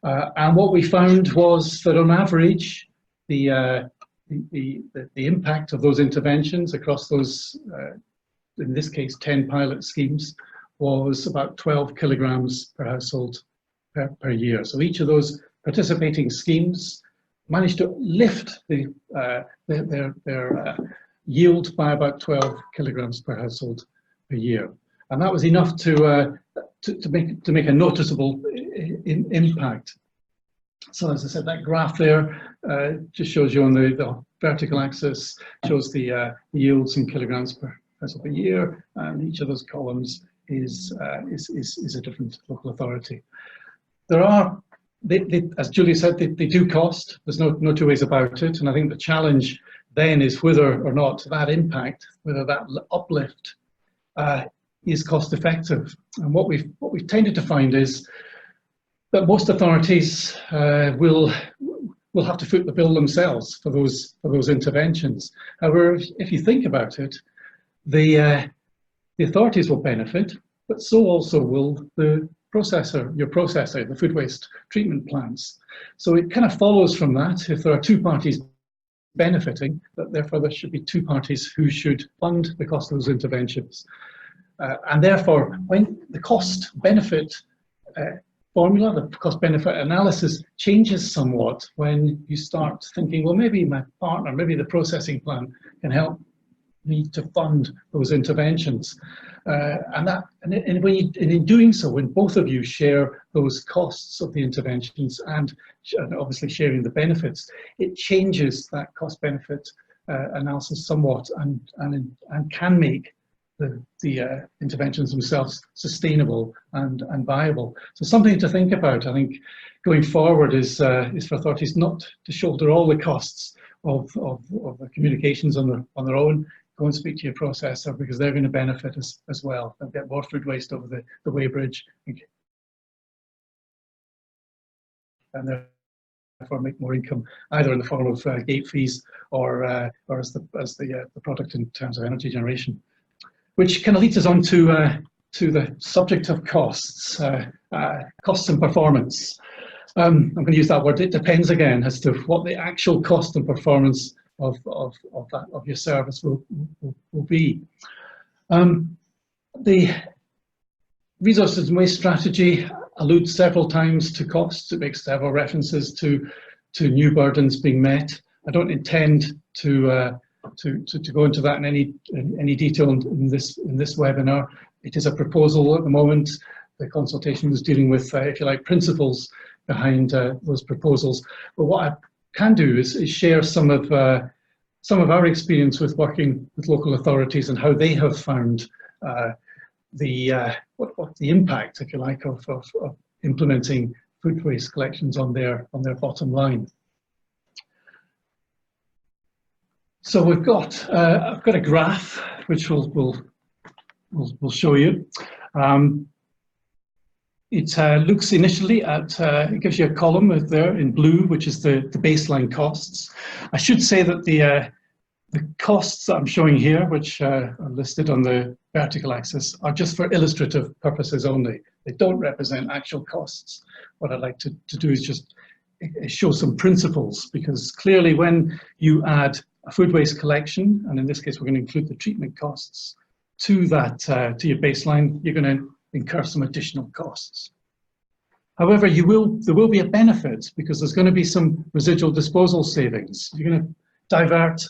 And what we found was that on average, the impact of those interventions across those, in this case, 10 pilot schemes, was about 12 kilograms per household per year. So each of those participating schemes managed to lift their yield by about 12 kilograms per household per year. And that was enough to make a noticeable impact. So as I said, that graph there just shows you on the vertical axis, shows the yields in kilograms per household per year, and each of those columns is a different local authority. There are, as Julie said, they do cost. There's no two ways about it, and I think the challenge then is whether or not that impact, whether that uplift is cost effective. And what we've tended to find is that most authorities will have to foot the bill themselves for those interventions. However, if you think about it, the authorities will benefit, but so also will the processor, your processor, the food waste treatment plants. So it kind of follows from that, if there are two parties benefiting, that therefore there should be two parties who should fund the cost of those interventions. And therefore, when the cost-benefit formula, the cost-benefit analysis changes somewhat when you start thinking, well, maybe my partner, maybe the processing plant can help me to fund those interventions. And in doing so, when both of you share those costs of the interventions and obviously sharing the benefits, it changes that cost-benefit analysis somewhat and can make the interventions themselves sustainable and viable. So something to think about, I think, going forward is for authorities not to shoulder all the costs of the communications on their own. Go and speak to your processor, because they're going to benefit as well. They'll get more food waste over the weighbridge and therefore make more income, either in the form of gate fees or as the product in terms of energy generation. Which kind of leads us on to the subject of costs, costs and performance. I'm going to use that word. It depends again as to what the actual cost and performance of your service will be. The resources and waste strategy alludes several times to costs. It makes several references to new burdens being met. I don't intend to go into that in any detail in this webinar. It is a proposal at the moment. The consultation is dealing with, if you like, principles behind those proposals. But what I can do is share some of our experience with working with local authorities and how they have found the impact, if you like, of implementing food waste collections on their bottom line. So we've got I've got a graph which we'll show you. It looks initially at, it gives you a column there in blue, which is the baseline costs. I should say that the costs that I'm showing here, which are listed on the vertical axis, are just for illustrative purposes only. They don't represent actual costs. What I'd like to do is just show some principles, because clearly when you add a food waste collection, and in this case we're going to include the treatment costs, to that, to your baseline, you're going to incur some additional costs. However, there will be a benefit, because there's going to be some residual disposal savings. You're going to divert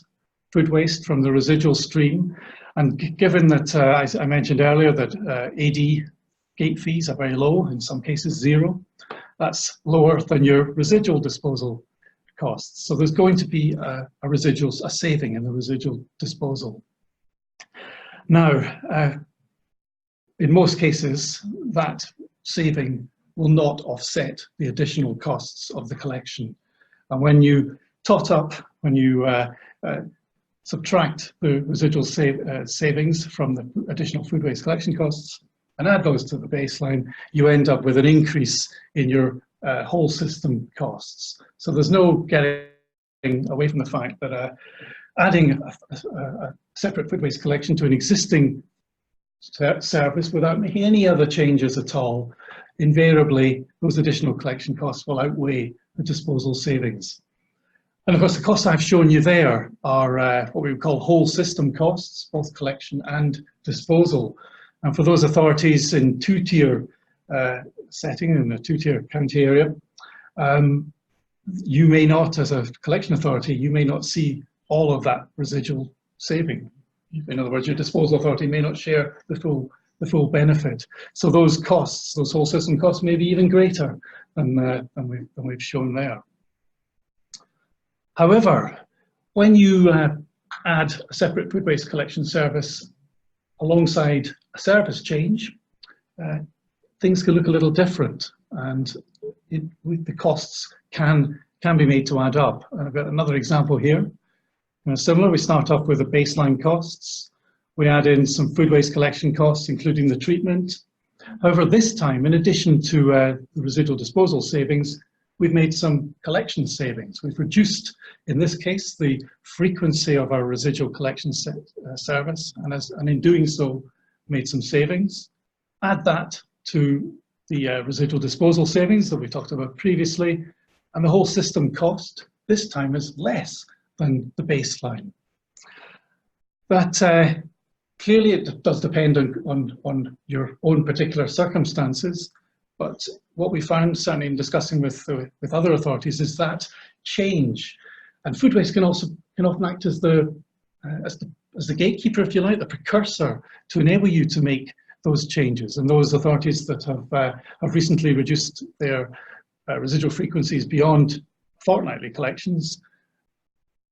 food waste from the residual stream, and given that, as I mentioned earlier, that AD gate fees are very low, in some cases 0, that's lower than your residual disposal costs. So there's going to be a saving in the residual disposal. Now, in most cases, that saving will not offset the additional costs of the collection. And when you tot up, when you subtract the residual savings from the additional food waste collection costs and add those to the baseline, you end up with an increase in your whole system costs. So there's no getting away from the fact that adding a separate food waste collection to an existing service without making any other changes at all, invariably those additional collection costs will outweigh the disposal savings. And of course, the costs I've shown you there are what we would call whole system costs, both collection and disposal. And for those authorities in two-tier setting, in a two-tier county area, you may not, as a collection authority, you may not see all of that residual saving. In other words, your disposal authority may not share the full benefit. So those costs, those whole system costs, may be even greater than we've shown there. However, when you add a separate food waste collection service alongside a service change, things can look a little different, and the costs can be made to add up. And I've got another example here. Similar, we start off with the baseline costs. We add in some food waste collection costs, including the treatment. However, this time, in addition to the residual disposal savings, we've made some collection savings. We've reduced, in this case, the frequency of our residual collection service, and in doing so, made some savings. Add that to the residual disposal savings that we talked about previously, and the whole system cost this time is less than the baseline. But clearly it does depend on your own particular circumstances, but what we found, certainly in discussing with other authorities, is that change, and food waste can often act as the gatekeeper, if you like, the precursor to enable you to make those changes. And those authorities that have recently reduced their residual frequencies beyond fortnightly collections,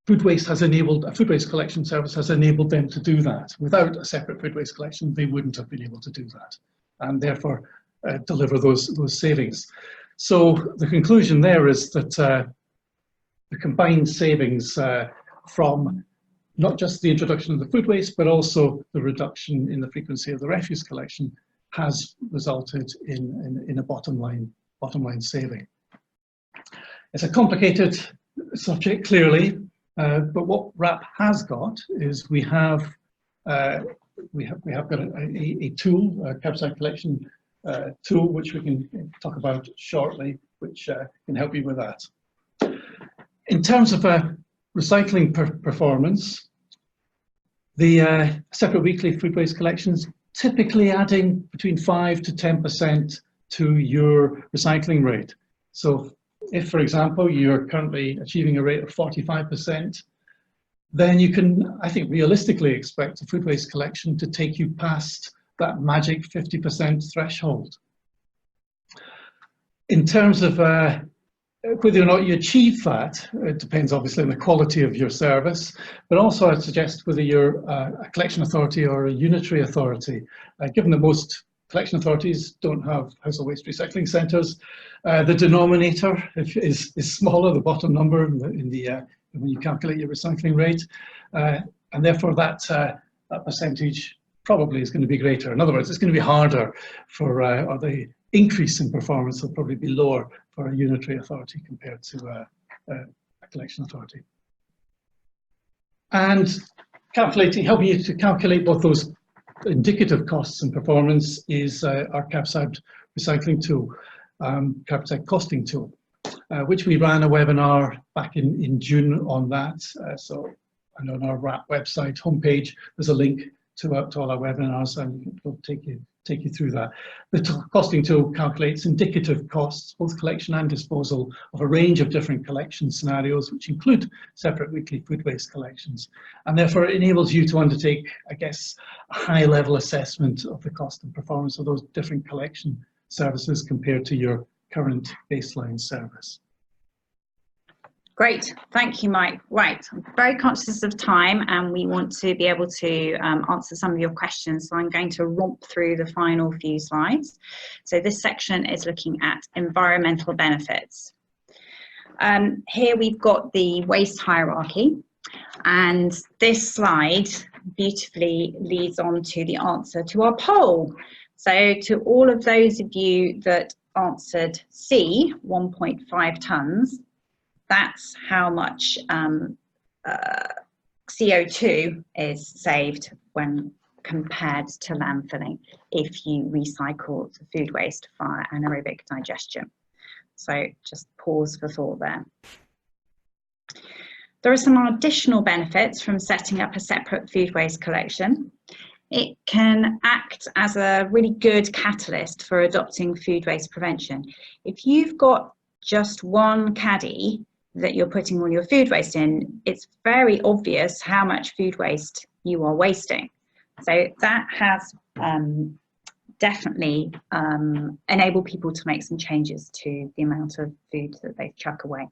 a food waste collection service has enabled them to do that. Without a separate food waste collection, they wouldn't have been able to do that, and therefore deliver those savings. So the conclusion there is that the combined savings from not just the introduction of the food waste, but also the reduction in the frequency of the refuse collection has resulted in a bottom line saving. It's a complicated subject, clearly, but what WRAP has got is we have got a tool, a curbside collection tool, which we can talk about shortly, which can help you with that. In terms of recycling performance, the separate weekly food waste collections typically adding between 5 to 10% to your recycling rate. So if, for example, you're currently achieving a rate of 45%, then you can, I think, realistically expect a food waste collection to take you past that magic 50% threshold. In terms of whether or not you achieve that, it depends obviously on the quality of your service, but also I'd suggest whether you're a collection authority or a unitary authority. Given that most collection authorities don't have household waste recycling centres, the denominator is smaller, the bottom number when you calculate your recycling rate, and therefore that percentage probably is going to be greater. In other words, it's going to be harder for, or the increase in performance will probably be lower for a unitary authority compared to a collection authority. And helping you to calculate both those indicative costs and performance is our curbside recycling tool, curbside costing tool. which we ran a webinar back in June on that. So and on our WRAP website homepage, there's a link to all our webinars, and we'll take you through that. The costing tool calculates indicative costs, both collection and disposal, of a range of different collection scenarios, which include separate weekly food waste collections. And therefore it enables you to undertake, I guess, a high-level assessment of the cost and performance of those different collection services compared to your current baseline service. Great, thank you, Mike. Right, I'm very conscious of time and we want to be able to answer some of your questions, so I'm going to romp through the final few slides. So this section is looking at environmental benefits. Here we've got the waste hierarchy, and this slide beautifully leads on to the answer to our poll. So to all of those of you that answered C, 1.5 tonnes, that's how much CO2 is saved when compared to landfilling if you recycle the food waste via anaerobic digestion. So just pause for thought there. There are some additional benefits from setting up a separate food waste collection. It can act as a really good catalyst for adopting food waste prevention. If you've got just one caddy that you're putting all your food waste in, it's very obvious how much food waste you are wasting. So that has definitely enabled people to make some changes to the amount of food that they chuck away.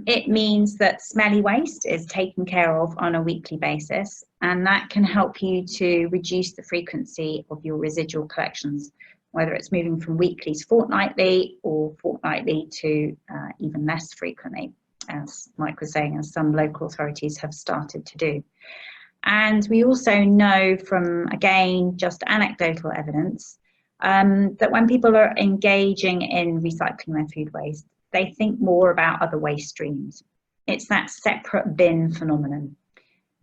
It means that smelly waste is taken care of on a weekly basis, and that can help you to reduce the frequency of your residual collections, whether it's moving from weekly to fortnightly or fortnightly to even less frequently, as Mike was saying, as some local authorities have started to do. And we also know from, again, just anecdotal evidence, that when people are engaging in recycling their food waste, they think more about other waste streams. It's that separate bin phenomenon.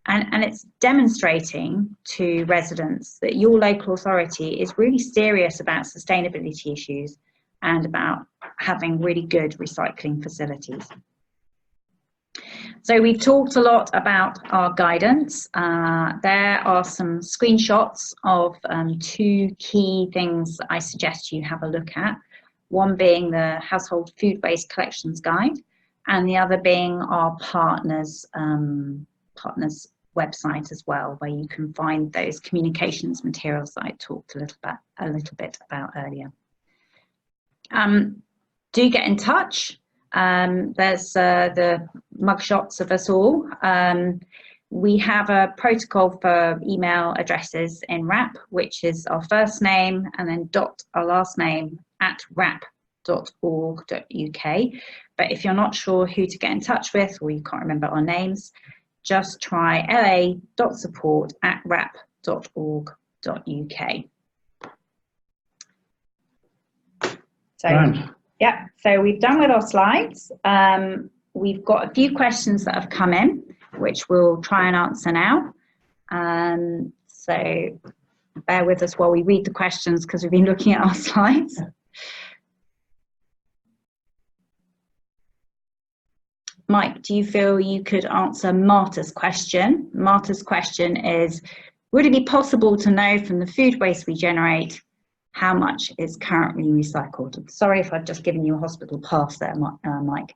And it's demonstrating to residents that your local authority is really serious about sustainability issues and about having really good recycling facilities. So we've talked a lot about our guidance. There are some screenshots of two key things that I suggest you have a look at. One being the Household Food Waste Collections Guide, and the other being our partners website as well, where you can find those communications materials that I talked a little bit about earlier. Do get in touch. There's the mugshots of us all. We have a protocol for email addresses in WRAP, which is our first name and then dot our last name at wrap.org.uk. But if you're not sure who to get in touch with, or you can't remember our names, just try la.support@wrap.org.uk. So, yeah, so we've done with our slides. We've got a few questions that have come in, which we'll try and answer now. So bear with us while we read the questions, because we've been looking at our slides. Mike, do you feel you could answer Marta's question? Marta's question is, would it be possible to know from the food waste we generate how much is currently recycled? Sorry if I've just given you a hospital pass there, Mike.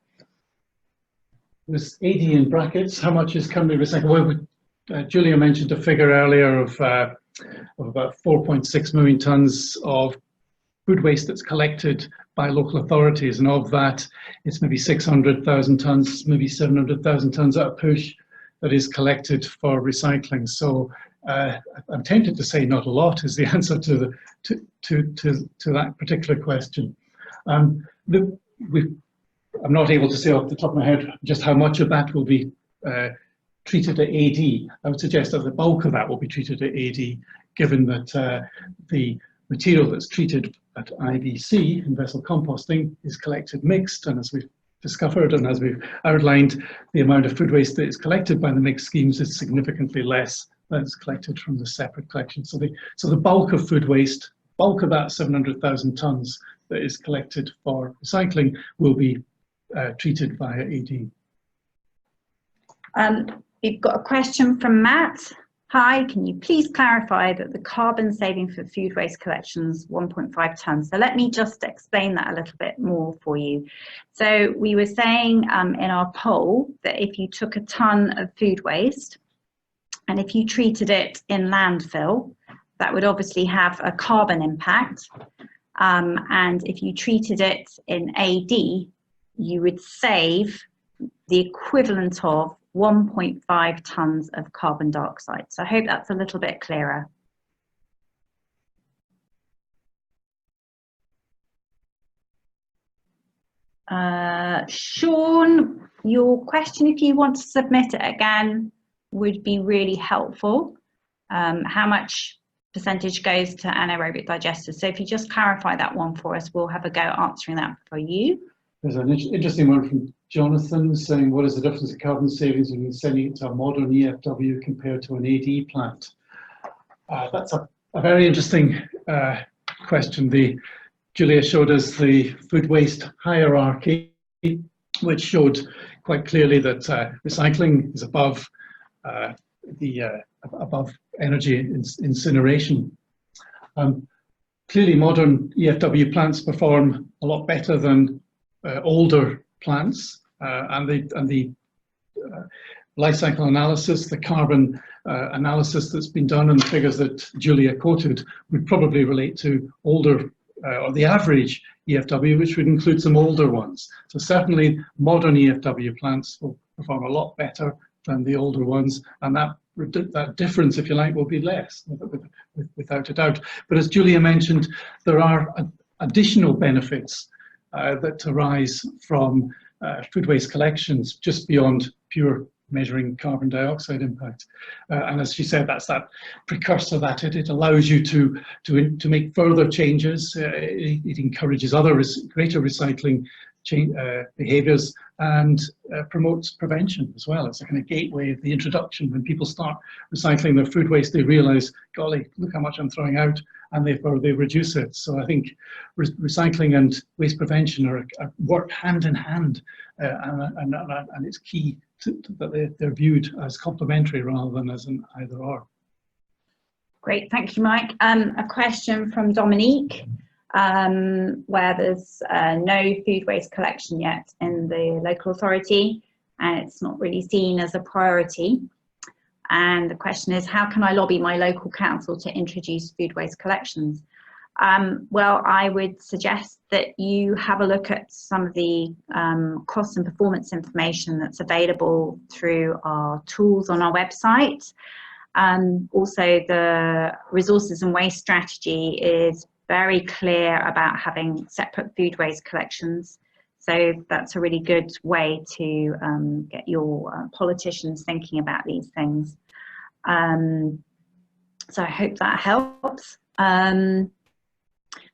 There's 80 in brackets. How much is currently recycled? Well, Julia mentioned a figure earlier of about 4.6 million tonnes of food waste that's collected by local authorities, and of that, it's maybe 600,000 tonnes, maybe 700,000 tonnes at a push that is collected for recycling. So I'm tempted to say not a lot is the answer to that particular question. I'm not able to say off the top of my head just how much of that will be treated at AD. I would suggest that the bulk of that will be treated at AD, given that the material that's treated at IVC, in vessel composting, is collected mixed, and as we've discovered and as we've outlined, the amount of food waste that is collected by the mixed schemes is significantly less than is collected from the separate collection. So the bulk of food waste, bulk of that 700,000 tonnes that is collected for recycling will be treated via AD. We've got a question from Matt. Hi, can you please clarify that the carbon saving for food waste collections 1.5 tonnes? So let me just explain that a little bit more for you. So we were saying in our poll that if you took a tonne of food waste and if you treated it in landfill, that would obviously have a carbon impact. And if you treated it in AD, you would save the equivalent of 1.5 tonnes of carbon dioxide. So I hope that's a little bit clearer. Sean, your question, if you want to submit it again, would be really helpful. How much percentage goes to anaerobic digesters? So if you just clarify that one for us, we'll have a go answering that for you. There's an interesting one from Jonathan saying, what is the difference in carbon savings when you're sending it to a modern EFW compared to an AD plant? That's a very interesting question. Julia showed us the food waste hierarchy, which showed quite clearly that recycling is above above energy incineration. Clearly, modern EFW plants perform a lot better than older plants, and the life cycle analysis, the carbon analysis that's been done, and the figures that Julia quoted would probably relate to older or the average EFW, which would include some older ones. So certainly modern EFW plants will perform a lot better than the older ones, and that difference, if you like, will be less, without a doubt. But as Julia mentioned, there are additional benefits that arise from food waste collections just beyond pure measuring carbon dioxide impact. And as she said, that's that precursor that it allows you to make further changes. It encourages other greater recycling behaviours and promotes prevention as well. It's a kind of gateway of the introduction. When people start recycling their food waste, they realise, golly, look how much I'm throwing out, and therefore they reduce it. So I think recycling and waste prevention work hand in hand, and it's key that they're viewed as complementary rather than as an either-or. Great, thank you, Mike. A question from Dominique, where there's no food waste collection yet in the local authority, and it's not really seen as a priority. And the question is, how can I lobby my local council to introduce food waste collections? Well, I would suggest that you have a look at some of the cost and performance information that's available through our tools on our website. Also, the resources and waste strategy is very clear about having separate food waste collections. So that's a really good way to get your politicians thinking about these things. So I hope that helps.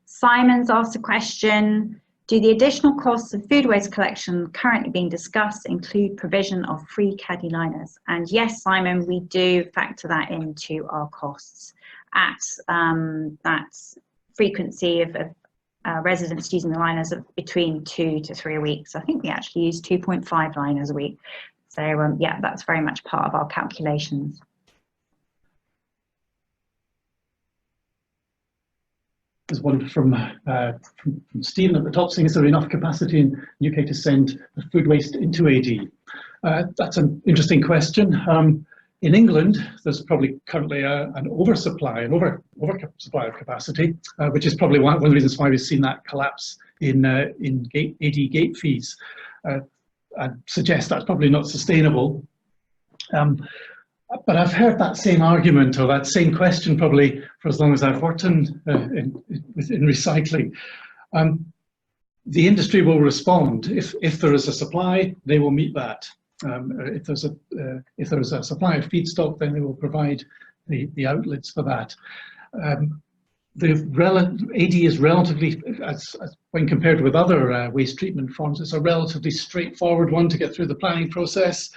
Simon's asked a question, do the additional costs of food waste collection currently being discussed include provision of free caddy liners? And yes, Simon, we do factor that into our costs at that frequency of residents using the liners of between 2 to 3 a week. So I think we actually use 2.5 liners a week. So yeah, that's very much part of our calculations. There's one from Stephen at the top saying, is there enough capacity in the UK to send the food waste into AD? That's an interesting question. In England, there's probably currently an oversupply of capacity, which is probably one of the reasons why we've seen that collapse in AD gate fees. I'd suggest that's probably not sustainable. But I've heard that same argument or that same question probably for as long as I've worked in recycling. The industry will respond. If there is a supply, they will meet that. If there's a supply of feedstock, then they will provide the outlets for that. AD is relatively, when compared with other waste treatment forms, it's a relatively straightforward one to get through the planning process,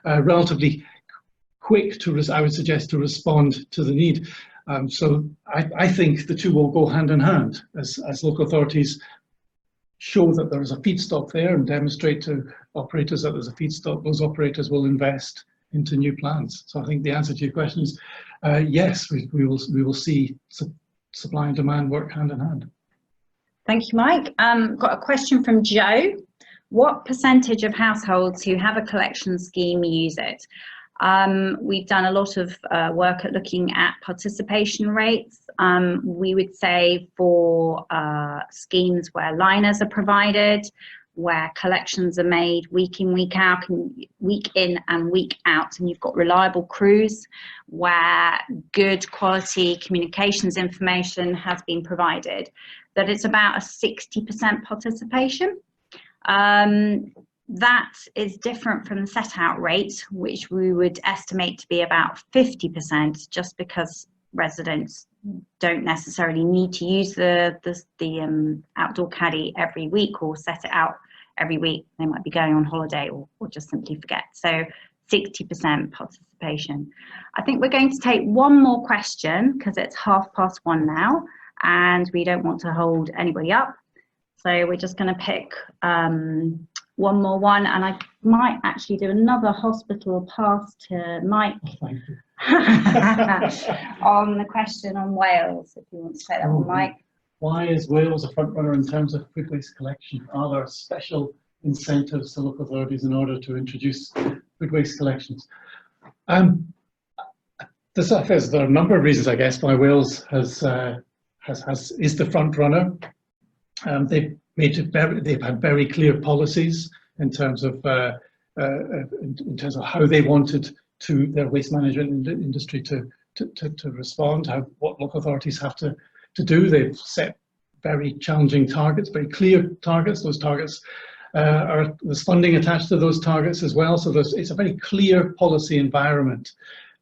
relatively quick I would suggest, to respond to the need. So I think the two will go hand in hand as local authorities show that there is a feedstock there and demonstrate to operators that there's a feedstock, those operators will invest into new plants. So I think the answer to your question is yes, we will see supply and demand work hand in hand. Thank you, Mike. Got a question from Joe. What percentage of households who have a collection scheme use it? We've done a lot of work at looking at participation rates. We would say for schemes where liners are provided, where collections are made week in, week out, week in and week out, and you've got reliable crews where good quality communications information has been provided, that it's about a 60% participation. That is different from the set out rate, which we would estimate to be about 50%, just because residents don't necessarily need to use the outdoor caddy every week or set it out every week. They might be going on holiday or just simply forget. So 60% participation. I think we're going to take one more question because it's 1:30 now and we don't want to hold anybody up. So we're just going to pick one more one, and I might actually do another hospital pass to Mike. Oh, thank you. On the question on Wales, if you want to take that one, Mike. Why is Wales a front runner in terms of food waste collection? Are there special incentives to local authorities in order to introduce food waste collections? There are a number of reasons, I guess, why Wales is the front runner. They've had very clear policies in terms of how they wanted their waste management industry to respond, what local authorities have to do. They've set very challenging targets, very clear targets. Those targets there's funding attached to those targets as well. So it's a very clear policy environment.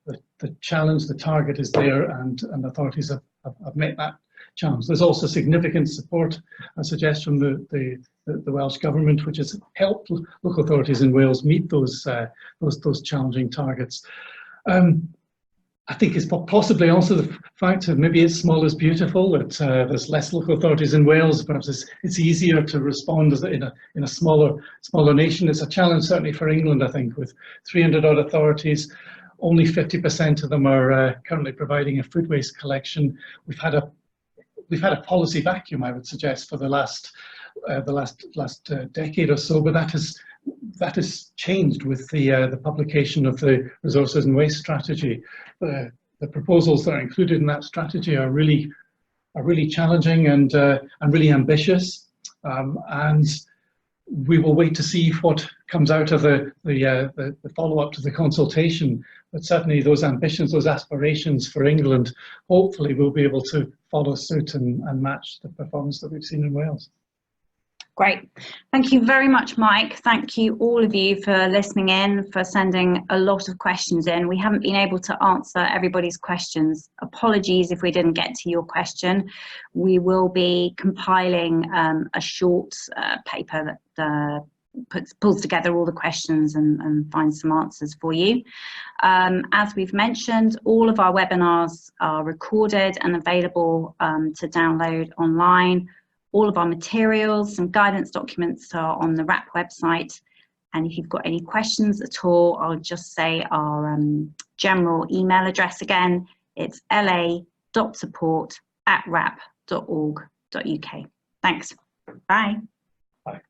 The challenge, the target is there, and authorities have met that challenge. There's also significant support, I suggest, from the Welsh Government, which has helped local authorities in Wales meet those challenging targets. I think it's possibly also the fact that maybe it's small is beautiful, that there's less local authorities in Wales. Perhaps it's easier to respond in a smaller nation. It's a challenge certainly for England, I think, with 300 odd authorities. Only 50% of them are currently providing a food waste collection. We've had a policy vacuum, I would suggest, for the last decade or so, but that has changed with the publication of the Resources and Waste Strategy. The proposals that are included in that strategy are really challenging and really ambitious, and we will wait to see what comes out of the follow-up to the consultation. But certainly those ambitions, those aspirations for England, hopefully we'll be able to follow suit and match the performance that we've seen in Wales. Great. Thank you very much, Mike. Thank you all of you for listening in, for sending a lot of questions in. We haven't been able to answer everybody's questions. Apologies if we didn't get to your question. We will be compiling a short paper that pulls together all the questions and finds some answers for you. As we've mentioned, all of our webinars are recorded and available to download online. All of our materials and guidance documents are on the RAP website. And if you've got any questions at all, I'll just say our general email address again. It's la.support@rap.org.uk. Thanks. Bye. Bye.